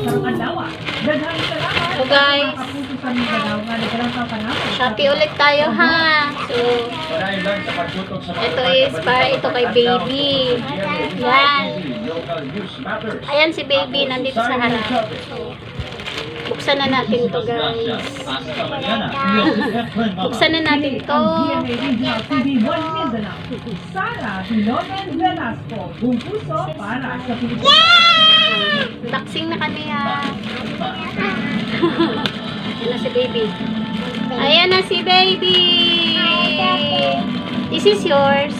So guys, Shopee ulit tayo ha. So, ito is para ito kay baby. Yan. Ayan si baby, nandito sa harap. So, buksan na natin to guys. Buksan na natin to. Unboxing na kami ha. Ayan na si baby. Ayan na si baby. This is yours.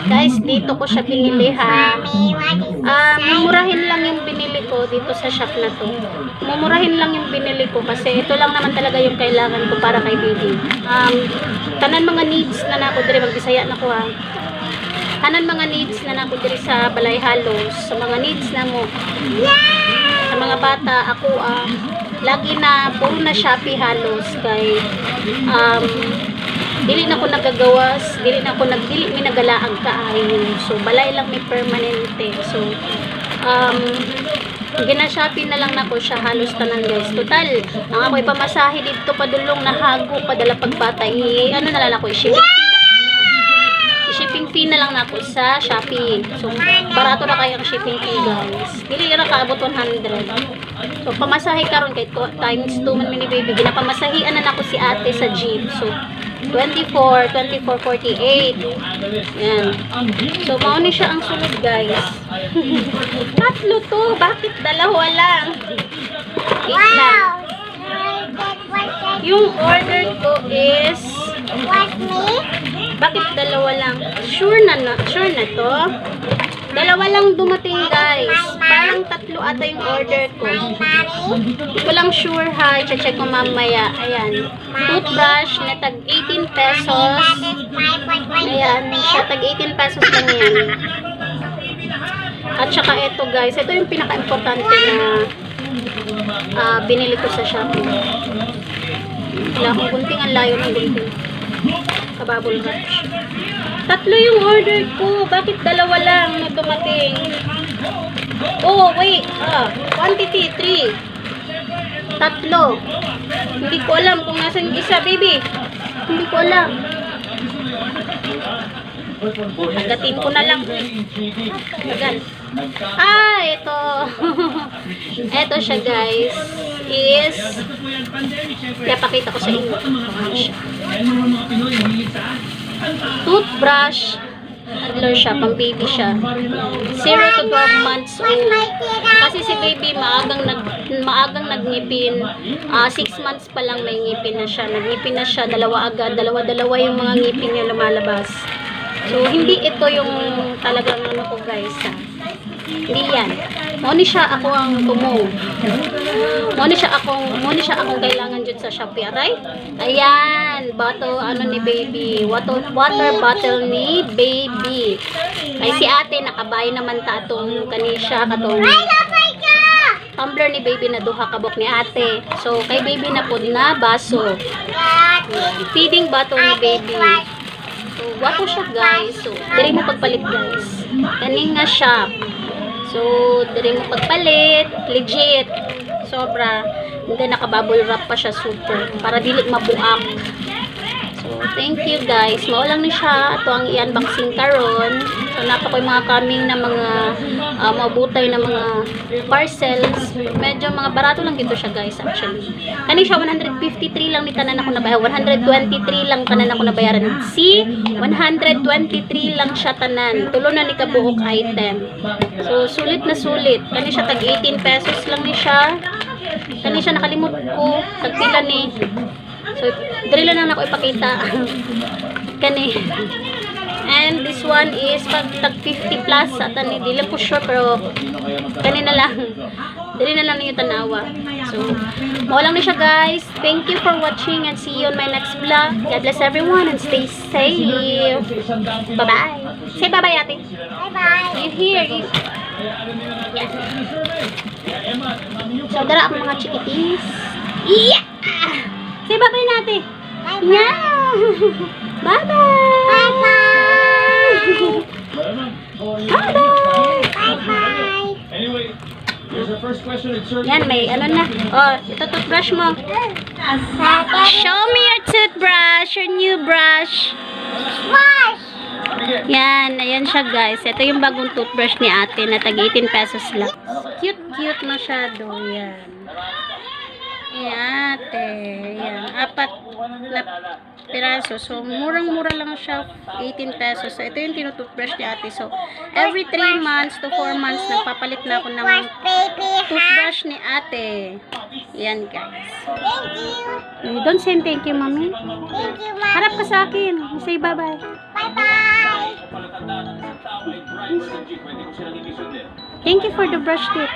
Guys, dito ko siya binili ha. Mumurahin lang yung binili ko dito sa shop na to. Mumurahin lang yung binili ko kasi ito lang naman talaga yung kailangan ko para kay baby. Tanan mga needs na nako dire magbisaya na ko ha. Tanan mga needs na nako dire sa balay halos, sa mga needs na mo. Sa mga bata ako lagi na puro na Shopee halos kay dili na ko nagagawas, dili na ko nagdili mi nagalaag kaayo. So balay lang mi permanente. So gina-Shopee na lang nako siya halos tanan guys. Total, ang ako'y pamasahe dito padulong nahago padala pagbata ano na lang ako shipping fee na lang nako sa Shopee. So barato na kayo ang shipping fee guys. Dili ra kaabot 100. So pamasahe karon kay times 2 man mini baby. Ginapamasahian na nako si ate sa jeep. So 24, 48. Yan. So, mauni siya ang sulod, guys. Tatlo to. Bakit dalawa lang? Wait lang. Yung order ko is bakit dalawa lang? Sure na to? Dalawa lang dumating guys. Parang tatlo ata yung order ko. Hindi ko lang sure ha. I-check ko mamaya. Ayan. Toothbrush na tag 18 pesos. Ayan. Siya tag 18 pesos lang yan. At saka ito guys. Ito yung pinaka-importante na binili ko sa Shopee. Wala akong gunting. Ang layo ng gunting. Kababol wrap siya. Tatlo yung order ko. Bakit dalawa lang na dumating? Oh, wait. Quantity, 3. Tatlo. Hindi ko alam kung nasan yung isa, baby. Hindi ko alam. Agatin ko na lang. Agan. Ito. Ito siya, guys. Is napakita ko sa inyo. Toothbrush. Toddler siya, pang baby siya. 0 to 12 months old. Kasi si baby maagang nagngipin. 6 months pa lang may ngipin na siya. Nagngipin na siya, dalawa agad. Dalawa yung mga ngipin niya lumalabas. So, hindi ito yung talagang ano ko guys. Hindi yan. Muna siya ako ang tumo. Muna siya akong kailangan dyan sa Shopee. Aray? Ayan. Bottle, ano ni baby. Water bottle ni baby. Ay si ate, nakabayo naman ta itong kanisya. Katong tumbler ni baby na duha kabok ni ate. So, kay baby na po na baso. Feeding bottle ni baby. So, wato siya guys. So, diri mo pagpalit guys. Kaning nga shop. So, diri mo pagpalit. Legit. Sobra. Hindi nakabubble wrap pa siya super. Para dili mabuak. So, thank you guys. Maulang ni siya. Ito ang i-unboxing karon. So, napakoy mga coming na mga mabutay na mga parcels. Medyo mga barato lang dito siya guys actually. Kani siya 153 lang ni tanan ako nabayaran. 123 lang tanan ako nabayaran. See? 123 lang siya tanan. Tulo na ni kabuok item. So, sulit na sulit. Kani siya tag 18 pesos lang ni siya. Kani siya nakalimot ko. Tagpila ni. So, dali lang ako ipakita. Kani. And this one is pag tag 50 plus at hindi lang po sure pero kanina lang. Dali na lang niyo tanawa. So, maulang na siya guys. Thank you for watching and see you on my next vlog. God bless everyone and stay safe. Bye-bye. Say bye-bye ate. Bye-bye. You hear you. Yes. So, dara ako mga chikitis. Yeah! Say bye-bye natin. Yeah! Bye-bye! Bye-bye! Bye-bye! Anyway, here's our first question. Yan, may ano na. Oh, ito toothbrush mo. Show me your toothbrush, your new brush. Yan, ayan siya guys. Ito yung bagong toothbrush ni ate na tag 18 pesos lang. Cute masyado. Yan. Yan, ate. Yan. 4 na piraso. So, murang-mura lang siya. 18 pesos. So, ito yung tinutoothbrush ni ate. So, every 3 months to 4 months, nagpapalit na ako ng toothbrush ni ate. Yan, guys. You don't say thank you, mommy. Harap ka sa akin. Say bye-bye. Thank you for the brush tip.